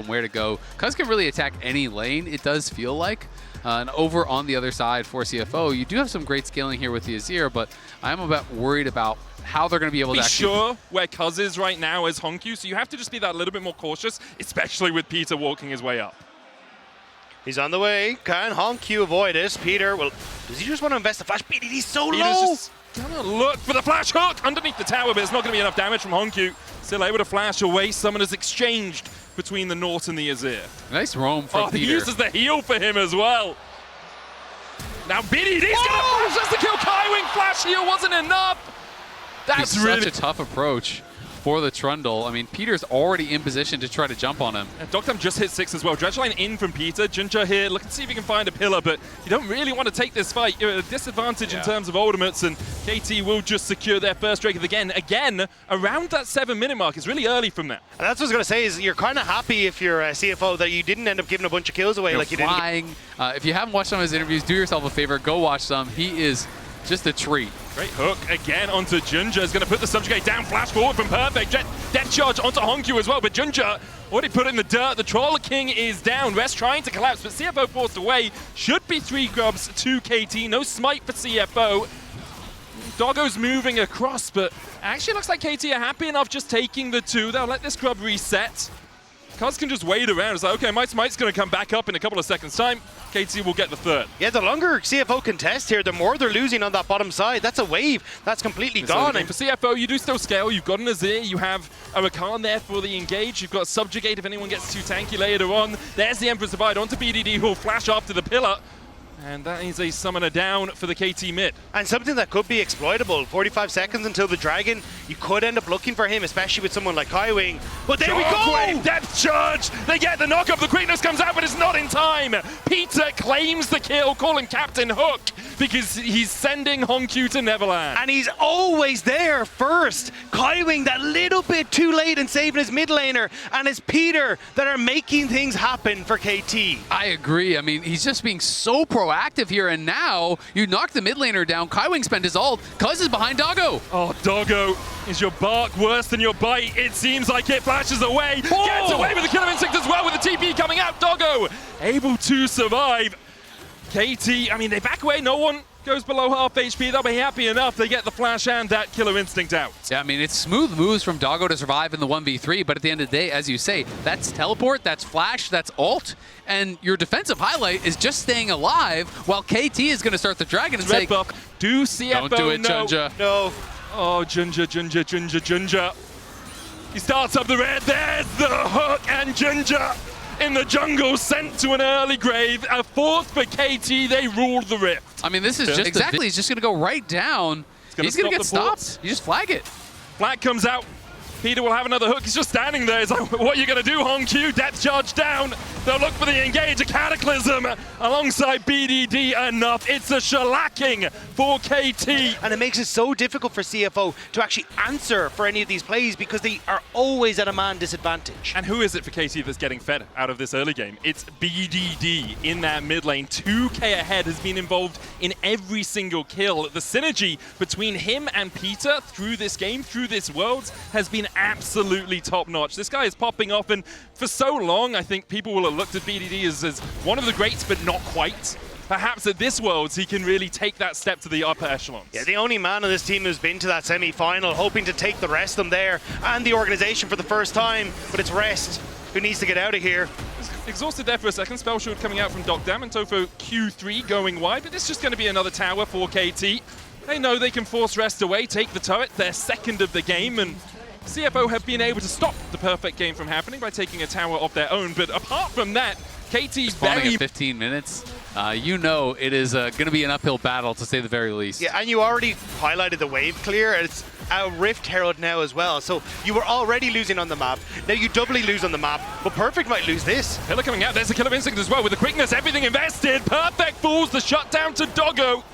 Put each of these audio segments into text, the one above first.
where to go. Cuz can really attack any lane, it does feel like. And over on the other side for CFO, you do have some great scaling here with the Azir, but I'm about worried about how they're going to be able to actually... sure where Cuz is right now as Honku, so you have to just be that little bit more cautious, especially with Peter walking his way up. He's on the way. Can Honku avoid this? Peter, well, does he just want to invest the flash? He's so Peter's low! Just gonna look for the flash hook underneath the tower, but it's not going to be enough damage from Honku. Still able to flash away. Summoners exchanged between the Nort and the Azir. Nice roam from Peter. He uses the heal for him as well. Now BDD's gonna flash just to kill Kaiwing. Flash heal wasn't enough. That's really such a tough approach for the Trundle. I mean, Peter's already in position to try to jump on him. And Doctam just hit 6 as well. Dredgeline in from Peter. Ginger here, look and see if he can find a pillar, but you don't really want to take this fight. You're at a disadvantage in terms of ultimates, and KT will just secure their first Drake of the game. Again, around that 7-minute mark. It's really early from that. And that's what I was going to say, is you're kind of happy if you're a CFO that you didn't end up giving a bunch of kills away. You're like you flying. If you haven't watched some of his interviews, do yourself a favor, go watch some. He is just a treat. Great hook again onto Ginger. Is going to put the subjugate down. Flash forward from Perfect. Death charge onto Honku as well. But Ginger already put in the dirt. The Troll King is down. Rest trying to collapse, but CFO forced away. Should be 3 grubs to KT. No smite for CFO. Doggo's moving across, but actually looks like KT are happy enough just taking the 2. They'll let this grub reset. Cuz can just wait around. It's like, okay, my smite's going to come back up in a couple of seconds' time. KT will get the 3rd. Yeah, the longer CFO contest here, the more they're losing on that bottom side. That's a wave. That's completely gone. And for CFO, you do still scale. You've got an Azir. You have a Rakan there for the engage. You've got Subjugate if anyone gets too tanky later on. There's the Emperor's Divide onto BDD, who will flash after the pillar. And that is a summoner down for the KT mid. And something that could be exploitable. 45 seconds until the Dragon. You could end up looking for him, especially with someone like Kaiwing. But there we go! Depth charge! They get the knock-up. The quickness comes out, but it's not in time. Peter claims the kill, calling Captain Hook, because he's sending Honku to Neverland. And he's always there first. Kaiwing that little bit too late in saving his mid laner. And it's Peter that are making things happen for KT. I agree. I mean, he's just being so proactive here, and now you knock the mid laner down. Kaiwing spent his ult. Cuz is behind Doggo. Oh, Doggo, is your bark worse than your bite? It seems like it. Flashes away. Oh! Gets away with the Killer Instinct as well, with the TP coming out. Doggo able to survive. KT, I mean, they back away. No one goes below half HP. They'll be happy enough. They get the flash and that Killer Instinct out. Yeah, I mean, it's smooth moves from Doggo to survive in the 1v3, but at the end of the day, as you say, that's teleport, that's flash, that's ult, and your defensive highlight is just staying alive while KT is going to start the Dragon and say, buff. Do CFO don't do it, no. Junja. No. Oh, Junja. He starts up the red. There's the hook, and Junja in the jungle, sent to an early grave. A 4th for KT. They ruled the rift. I mean, this is just exactly. He's just going to go right down. He's going to get stopped. You just flag it. Flag comes out. Peter will have another hook. He's just standing there. He's like, what are you going to do, Honku? Depth charge down. They'll look for the engage. A Cataclysm alongside BDD. Enough. It's a shellacking for KT. And it makes it so difficult for CFO to actually answer for any of these plays because they are always at a man disadvantage. And who is it for KT that's getting fed out of this early game? It's BDD in that mid lane. 2K ahead, has been involved in every single kill. The synergy between him and Peter through this game, through this Worlds, has been absolutely top-notch. This guy is popping off, and for so long, I think people will have looked at BDD as one of the greats, but not quite. Perhaps at this Worlds, he can really take that step to the upper echelons. Yeah, the only man on this team who's been to that semi-final, hoping to take the rest of them there, and the organization for the first time, but it's Rest who needs to get out of here. Exhausted there for a second. Spell Shield coming out from Doctam, and Tofo Q3 going wide, but it's just going to be another tower for KT. They know they can force Rest away, take the turret, their 2nd of the game, and CFO have been able to stop the perfect game from happening by taking a tower of their own. But apart from that, KT's spawning at 15 minutes. You know it is going to be an uphill battle, to say the very least. Yeah, and you already highlighted the wave clear. It's a Rift Herald now as well. So you were already losing on the map. Now you doubly lose on the map. But Perfect might lose this. Pillar coming out. There's a Killer Instinct as well with the quickness. Everything invested. Perfect falls the shutdown to Doggo.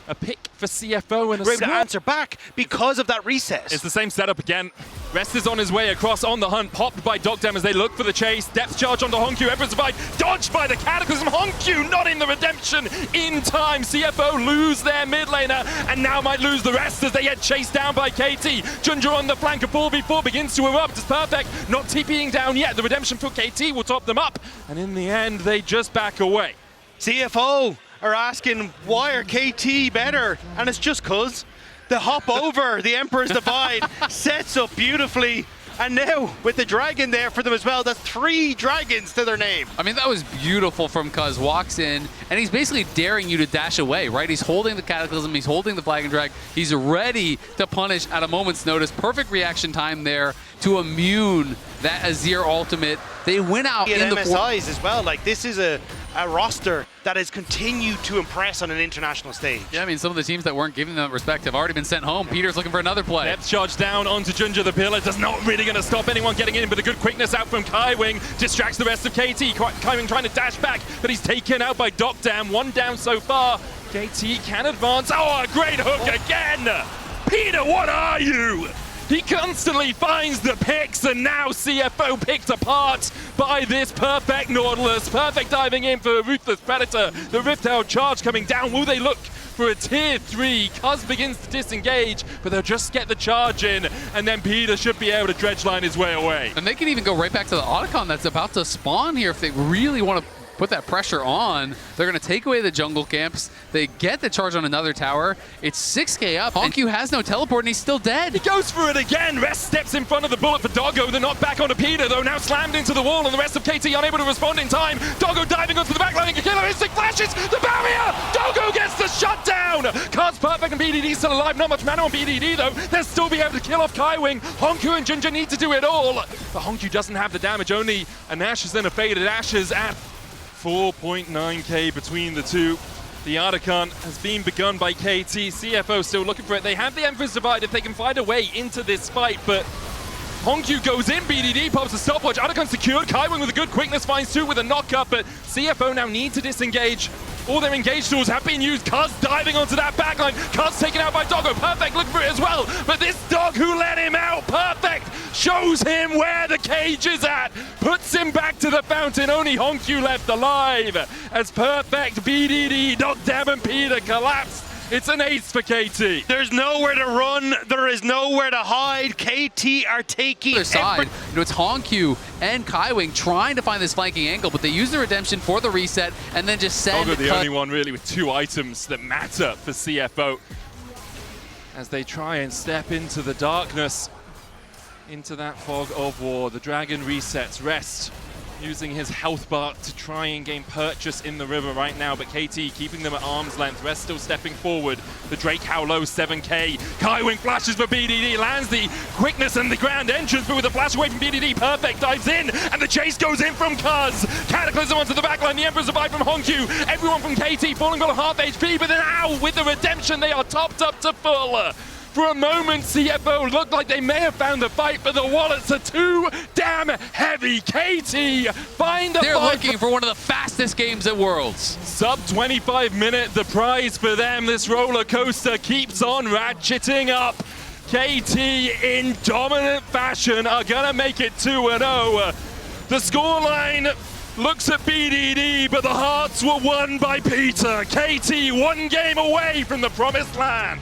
A pick for CFO and a we're able to answer back because of that recess. It's the same setup again. Rest is on his way across on the hunt, popped by Dogdam as they look for the chase. Depth charge onto Honkyu, Emperor's Divide, dodged by the Cataclysm. Honkyu not in the redemption in time. CFO lose their mid laner and now might lose the rest as they get chased down by KT. Junja on the flank, a 4v4 begins to erupt. It's Perfect, not TPing down yet. The redemption for KT will top them up, and in the end, they just back away. CFO are asking, why are KT better? And it's just cause the hop over the Emperor's Divide sets up beautifully. And now, with the dragon there for them as well, that's 3 dragons to their name. I mean, that was beautiful from Cuz. Walks in, and he's basically daring you to dash away, right? He's holding the Cataclysm, he's holding the Flag and Drag. He's ready to punish at a moment's notice. Perfect reaction time there to immune that Azir ultimate. They win out in the MSIs as well. Like, this is a roster that has continued to impress on an international stage. Yeah, I mean, some of the teams that weren't giving them respect have already been sent home. Peter's looking for another play. Depth charge down onto Junja. The pillar does not really going to stop anyone getting in, but a good quickness out from Kaiwing distracts the rest of KT. Kaiwing trying to dash back, but he's taken out by Dogdam. 1 down so far. KT can advance. Oh, a great hook again! Peter, what are you? He constantly finds the picks, and now CFO picked apart by this Perfect Nautilus. Perfect diving in for a Ruthless Predator. The Rift Herald charge coming down. Will they look for a tier 3? Cuz begins to disengage, but they'll just get the charge in, and then Peter should be able to dredge line his way away. And they can even go right back to the Otacon that's about to spawn here if they really want to put that pressure on. They're going to take away the jungle camps. They get the charge on another tower. It's 6k up. Honkyu has no teleport, and he's still dead. He goes for it again. Rest steps in front of the bullet for Doggo. The knock back onto Peter, though, now slammed into the wall, and the rest of KT unable to respond in time. Doggo diving onto the backline. Killer instinct flashes the barrier. Doggo gets the shutdown. Cards Perfect and BDD still alive. Not much mana on BDD, though. They'll still be able to kill off Kaiwing. Honkyu and Junja need to do it all. But Honkyu doesn't have the damage. Only an Ashes and a Faded Ashes at 4.9k between the two. The Articon has been begun by KT. CFO still looking for it. They have the Emperor's Divide if they can find a way into this fight, but Honkyu goes in, BDD pops a stopwatch. Articon secured. Kaiwing with a good quickness finds 2 with a knock-up, but CFO now need to disengage. All their engage tools have been used. Cuz diving onto that backline. Cuz taken out by Doggo. Perfect looking for it as well. But this dog who let him out, Perfect, shows him where the cage is at. Puts him back to the fountain. Only Honkyu left alive. As Perfect, BDD, Dogdam and Peter collapsed. It's an ace for KT. There's nowhere to run. There is nowhere to hide. KT are taking Other side, it's Honkyu and Kaiwing trying to find this flanking angle, but they use the redemption for the reset and then just send. Doggo the only one really with 2 items that matter for CFO as they try and step into the darkness, into that fog of war. The dragon resets. Rest using his health bar to try and gain purchase in the river right now, but KT keeping them at arm's length. Rest still stepping forward. The Drake how low, 7k. Kaiwing flashes for BDD, lands the quickness and the grand entrance, but with a flash away from BDD, Perfect dives in, and the chase goes in from Cuz. Cataclysm onto the backline, the Emperor's Divide from Honkyu. Everyone from KT falling below half HP, but then now with the redemption, they are topped up to full. For a moment, CFO looked like they may have found the fight, but the wallets are too damn heavy. KT find the They're fight. looking for one of the fastest games at Worlds. Sub 25 minute, the prize for them. This roller coaster keeps on ratcheting up. KT in dominant fashion are gonna make it 2-0. The scoreline looks at BDD, but the hearts were won by Peter. KT 1 game away from the promised land.